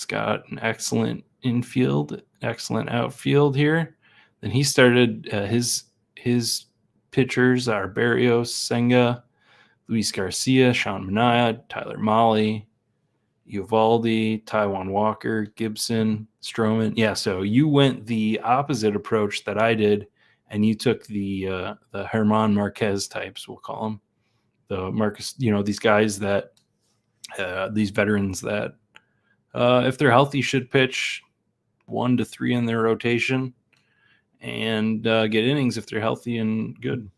[SPEAKER 1] got an excellent infield, excellent outfield here. Then he started his pitchers are Barrios, Senga, Luis Garcia, Sean Manaea, Tyler Mahle, Uvalde, Taijuan Walker, Gibson, Stroman. Yeah, so you went the opposite approach that I did, and you took the German Marquez types, we'll call them. The Marcus, these guys that, these veterans that, if they're healthy, should pitch 1 to 3 in their rotation and get innings if they're healthy and good.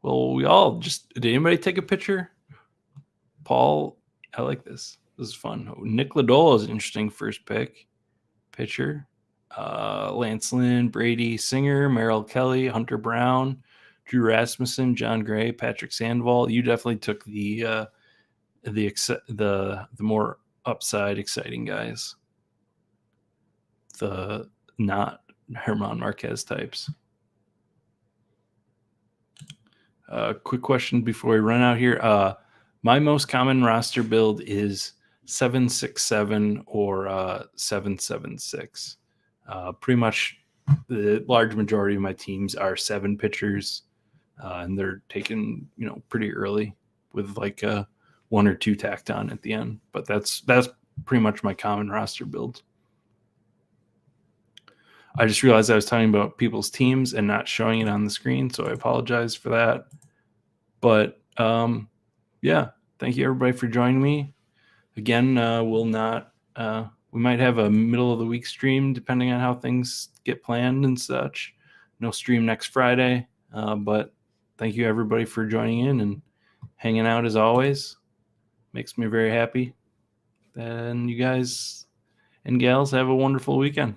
[SPEAKER 1] Well, we all did anybody take a picture? Paul, I like this. This is fun. Nick Lodolo is an interesting first pitcher. Lance Lynn, Brady Singer, Merrill Kelly, Hunter Brown, Drew Rasmussen, John Gray, Patrick Sandoval. You definitely took the more upside exciting guys. The not German Marquez types. Quick question before we run out here. My most common roster build is 767 or 776. Pretty much the large majority of my teams are 7 pitchers, and they're taken, pretty early with like 1 or 2 tacked on at the end. But that's pretty much my common roster build. I just realized I was talking about people's teams and not showing it on the screen, so I apologize for that. But yeah, thank you everybody for joining me. Again, we might have a middle of the week stream depending on how things get planned and such. No stream next Friday, but thank you everybody for joining in and hanging out as always. Makes me very happy. And you guys and gals have a wonderful weekend.